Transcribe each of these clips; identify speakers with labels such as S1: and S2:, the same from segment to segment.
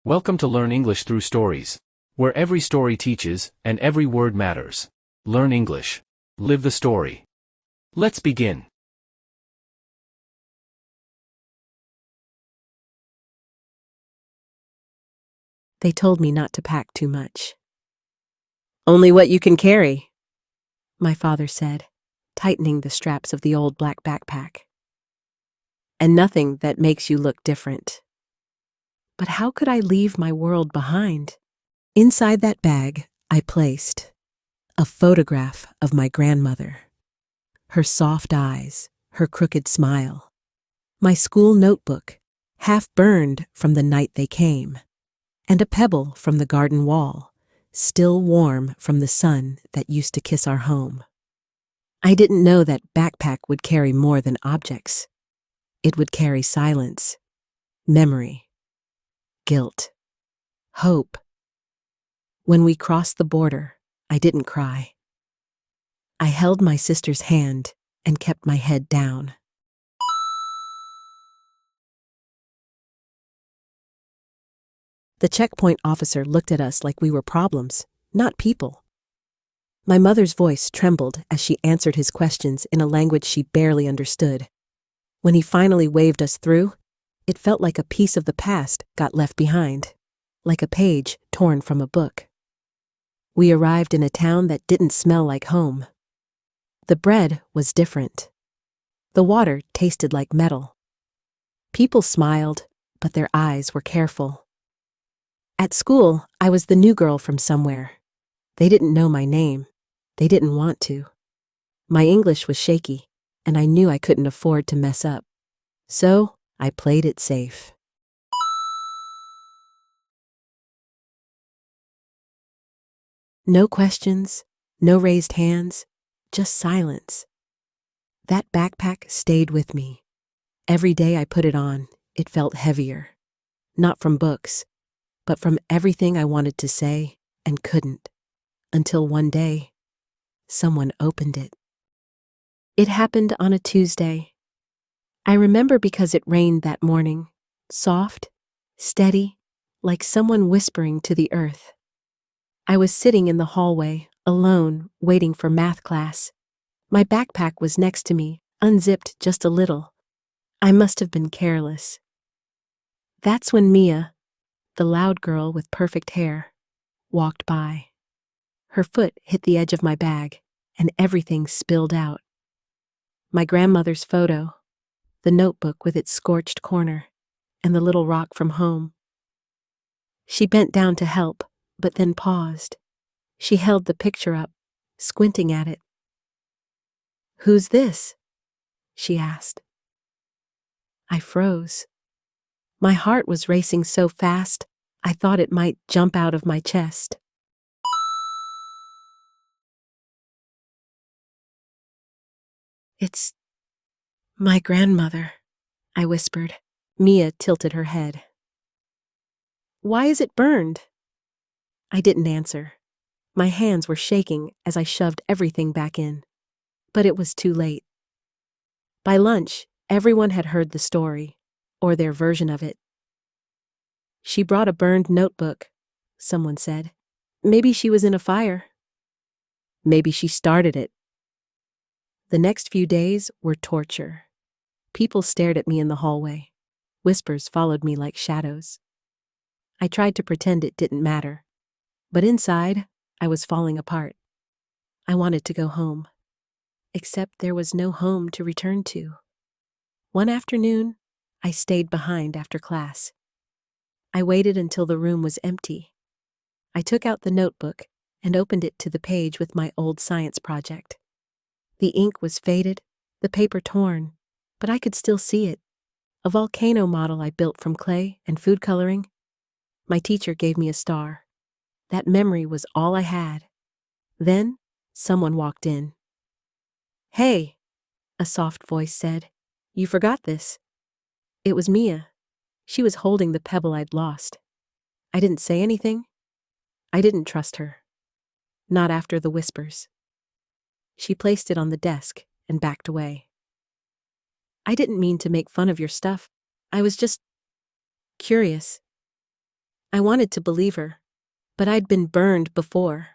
S1: Welcome to Learn English Through Stories, where every story teaches and every word matters. Learn English. Live the story. Let's begin.
S2: They told me not to pack too much. "Only what you can carry," my father said, tightening the straps of the old black backpack. "And nothing that makes you look different." But how could I leave my world behind? Inside that bag, I placed a photograph of my grandmother, her soft eyes, her crooked smile, my school notebook, half burned from the night they came, and a pebble from the garden wall, still warm from the sun that used to kiss our home. I didn't know that backpack would carry more than objects. It would carry silence, memory, guilt, hope. When we crossed the border, I didn't cry. I held my sister's hand and kept my head down. The checkpoint officer looked at us like we were problems, not people. My mother's voice trembled as she answered his questions in a language she barely understood. When he finally waved us through, it felt like a piece of the past got left behind, like a page torn from a book. We arrived in a town that didn't smell like home. The bread was different. The water tasted like metal. People smiled, but their eyes were careful. At school, I was the new girl from somewhere. They didn't know my name. They didn't want to. My English was shaky, and I knew I couldn't afford to mess up. So, I played it safe. No questions, no raised hands, just silence. That backpack stayed with me. Every day I put it on, it felt heavier. Not from books, but from everything I wanted to say and couldn't. Until one day, someone opened it. It happened on a Tuesday. I remember because it rained that morning, soft, steady, like someone whispering to the earth. I was sitting in the hallway, alone, waiting for math class. My backpack was next to me, unzipped just a little. I must have been careless. That's when Mia, the loud girl with perfect hair, walked by. Her foot hit the edge of my bag, and everything spilled out. My grandmother's photo, the notebook with its scorched corner, and the little rock from home. She bent down to help, but then paused. She held the picture up, squinting at it. "Who's this?" she asked. I froze. My heart was racing so fast, I thought it might jump out of my chest. "It's my grandmother," I whispered. Mia tilted her head. "Why is it burned?" I didn't answer. My hands were shaking as I shoved everything back in. But it was too late. By lunch, everyone had heard the story, or their version of it. "She brought a burned notebook," someone said. "Maybe she was in a fire. Maybe she started it." The next few days were torture. People stared at me in the hallway. Whispers followed me like shadows. I tried to pretend it didn't matter, but inside, I was falling apart. I wanted to go home, except there was no home to return to. One afternoon, I stayed behind after class. I waited until the room was empty. I took out the notebook and opened it to the page with my old science project. The ink was faded, the paper torn, but I could still see it. A volcano model I built from clay and food coloring. My teacher gave me a star. That memory was all I had. Then, someone walked in. "Hey," a soft voice said. "You forgot this." It was Mia. She was holding the pebble I'd lost. I didn't say anything. I didn't trust her. Not after the whispers. She placed it on the desk and backed away. "I didn't mean to make fun of your stuff. I was just curious." I wanted to believe her, but I'd been burned before.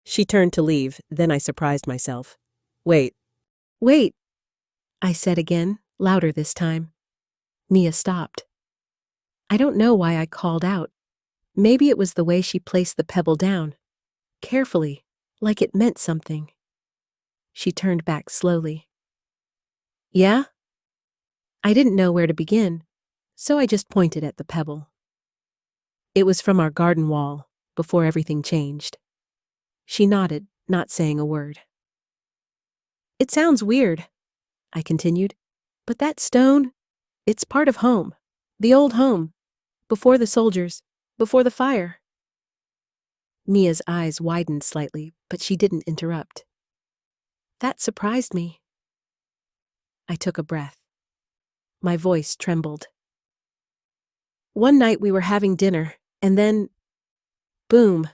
S2: She turned to leave, then I surprised myself. Wait. Wait, I said again, louder this time. Mia stopped. I don't know why I called out. Maybe it was the way she placed the pebble down, carefully, like it meant something. She turned back slowly. Yeah? I didn't know where to begin, so I just pointed at the pebble. It was from our garden wall, before everything changed. She nodded, not saying a word. It sounds weird, I continued, but that stone, it's part of home, the old home, before the soldiers, before the fire. Mia's eyes widened slightly, but she didn't interrupt. That surprised me. I took a breath. My voice trembled. One night we were having dinner, and then, boom,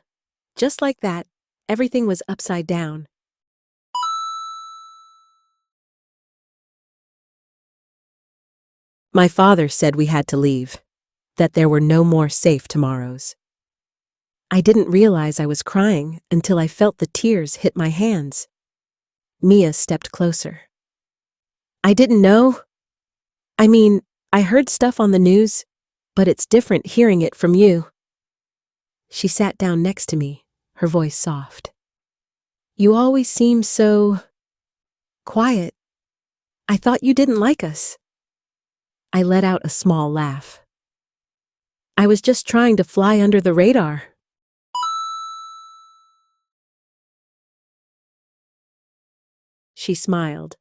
S2: just like that, everything was upside down. My father said we had to leave, that there were no more safe tomorrows. I didn't realize I was crying until I felt the tears hit my hands. Mia stepped closer. I didn't know. I mean, I heard stuff on the news, but it's different hearing it from you. She sat down next to me, her voice soft. You always seem so quiet. I thought you didn't like us. I let out a small laugh. I was just trying to fly under the radar. She smiled.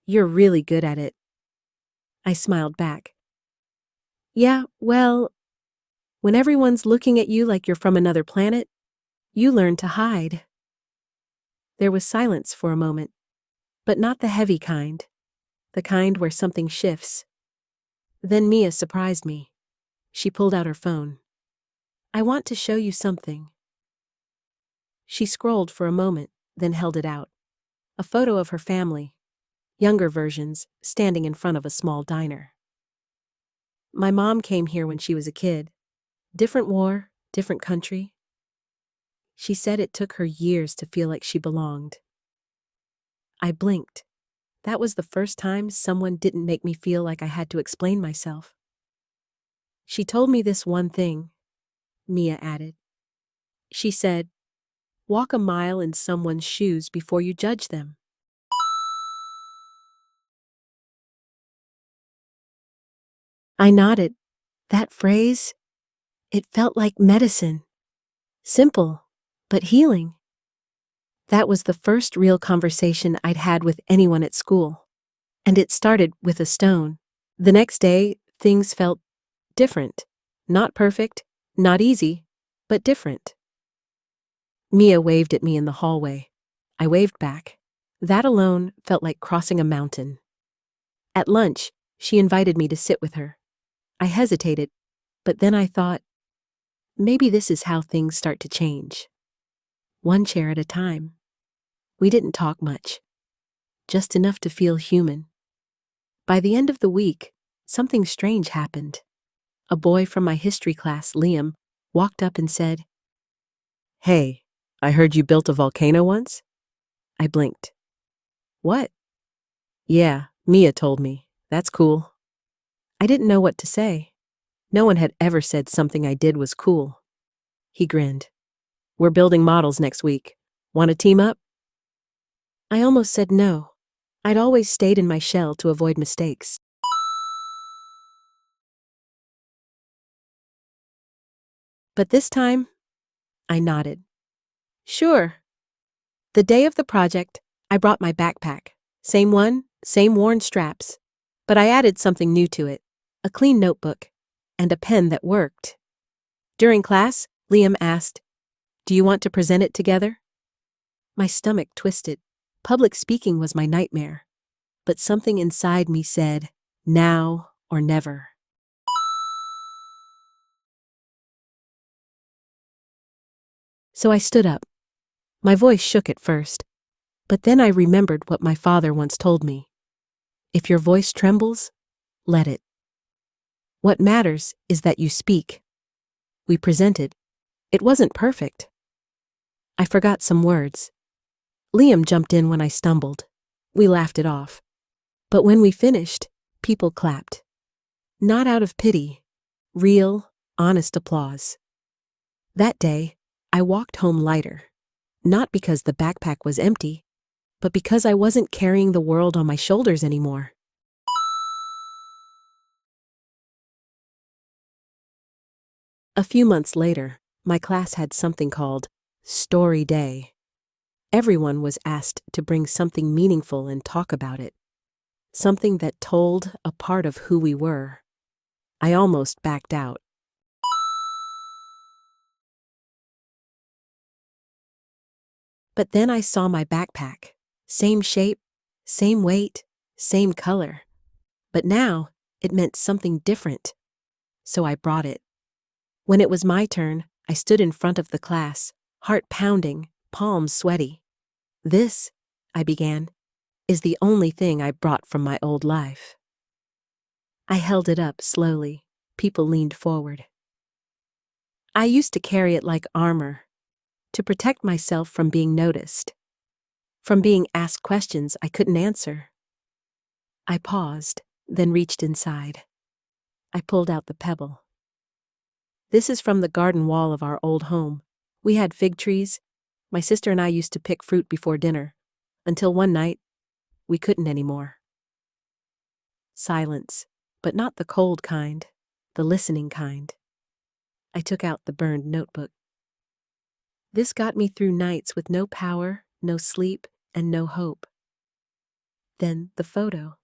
S2: You're really good at it. I smiled back. Yeah, well, when everyone's looking at you like you're from another planet, you learn to hide. There was silence for a moment, but not the heavy kind, the kind where something shifts. Then Mia surprised me. She pulled out her phone. I want to show you something. She scrolled for a moment, then held it out. A photo of her family, younger versions, standing in front of a small diner. My mom came here when she was a kid. Different war, different country. She said it took her years to feel like she belonged. I blinked. That was the first time someone didn't make me feel like I had to explain myself. She told me this one thing, Mia added. She said, walk a mile in someone's shoes before you judge them. I nodded. That phrase, it felt like medicine. Simple, but healing. That was the first real conversation I'd had with anyone at school. And it started with a stone. The next day, things felt different. Not perfect, not easy, but different. Mia waved at me in the hallway. I waved back. That alone felt like crossing a mountain. At lunch, she invited me to sit with her. I hesitated, but then I thought, maybe this is how things start to change. One chair at a time. We didn't talk much, just enough to feel human. By the end of the week, something strange happened. A boy from my history class, Liam, walked up and said, Hey, I heard you built a volcano once? I blinked. What? Yeah, Mia told me. That's cool. I didn't know what to say. No one had ever said something I did was cool. He grinned. We're building models next week. Want to team up? I almost said no. I'd always stayed in my shell to avoid mistakes. But this time, I nodded. Sure. The day of the project, I brought my backpack. Same one, same worn straps. But I added something new to it. A clean notebook. And a pen that worked. During class, Liam asked, Do you want to present it together? My stomach twisted. Public speaking was my nightmare. But something inside me said, now or never. So I stood up. My voice shook at first, but then I remembered what my father once told me. If your voice trembles, let it. What matters is that you speak. We presented. It wasn't perfect. I forgot some words. Liam jumped in when I stumbled. We laughed it off. But when we finished, people clapped. Not out of pity. Real, honest applause. That day, I walked home lighter. Not because the backpack was empty, but because I wasn't carrying the world on my shoulders anymore. A few months later, my class had something called Story Day. Everyone was asked to bring something meaningful and talk about it. Something that told a part of who we were. I almost backed out. But then I saw my backpack. Same shape, same weight, same color. But now, it meant something different. So I brought it. When it was my turn, I stood in front of the class, heart pounding, palms sweaty. This, I began, is the only thing I brought from my old life. I held it up slowly. People leaned forward. I used to carry it like armor, to protect myself from being noticed, from being asked questions I couldn't answer. I paused, then reached inside. I pulled out the pebble. This is from the garden wall of our old home. We had fig trees. My sister and I used to pick fruit before dinner, until one night, we couldn't anymore. Silence, but not the cold kind, the listening kind. I took out the burned notebook. This got me through nights with no power, no sleep, and no hope. Then the photo.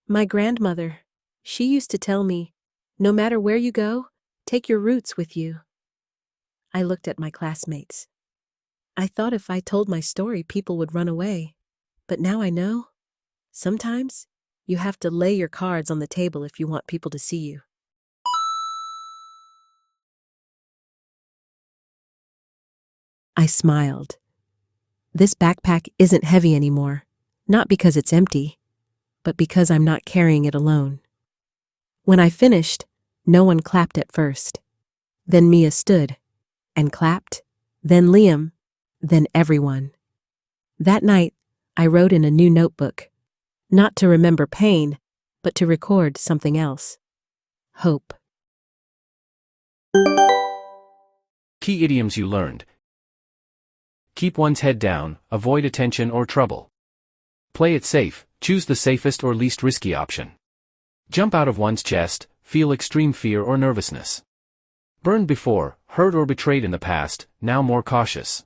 S2: My grandmother, she used to tell me, no matter where you go, take your roots with you. I looked at my classmates. I thought if I told my story, people would run away. But now I know, sometimes you have to lay your cards on the table if you want people to see you. I smiled. This backpack isn't heavy anymore, not because it's empty, but because I'm not carrying it alone. When I finished, no one clapped at first. Then Mia stood and clapped, then Liam, then everyone. That night, I wrote in a new notebook, not to remember pain, but to record something else. Hope.
S1: Key idioms you learned. Keep one's head down, avoid attention or trouble. Play it safe, choose the safest or least risky option. Jump out of one's chest, feel extreme fear or nervousness. Burned before, hurt or betrayed in the past, now more cautious.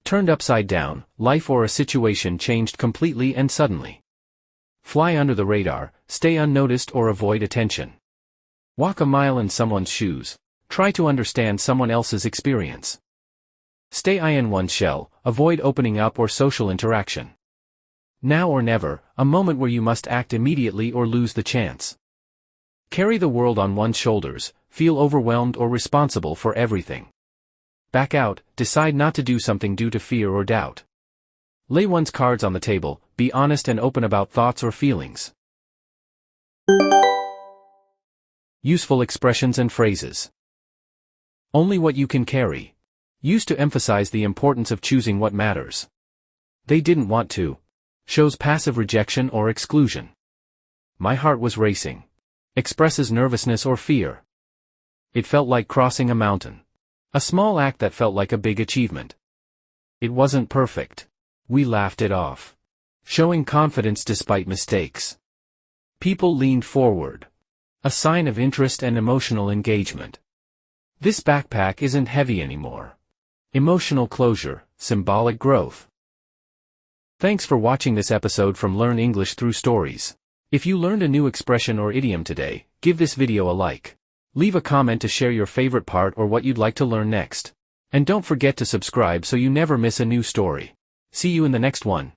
S1: Turned upside down, life or a situation changed completely and suddenly. Fly under the radar, stay unnoticed or avoid attention. Walk a mile in someone's shoes, try to understand someone else's experience. Stay in one's shell, avoid opening up or social interaction. Now or never, a moment where you must act immediately or lose the chance. Carry the world on one's shoulders, feel overwhelmed or responsible for everything. Back out, decide not to do something due to fear or doubt. Lay one's cards on the table, be honest and open about thoughts or feelings. Useful expressions and phrases. Only what you can carry. Used to emphasize the importance of choosing what matters. They didn't want to. Shows passive rejection or exclusion. My heart was racing. Expresses nervousness or fear. It felt like crossing a mountain. A small act that felt like a big achievement. It wasn't perfect. We laughed it off. Showing confidence despite mistakes. People leaned forward. A sign of interest and emotional engagement. This backpack isn't heavy anymore. Emotional closure, symbolic growth. Thanks for watching this episode from Learn English Through Stories. If you learned a new expression or idiom today, give this video a like. Leave a comment to share your favorite part or what you'd like to learn next. And don't forget to subscribe so you never miss a new story. See you in the next one.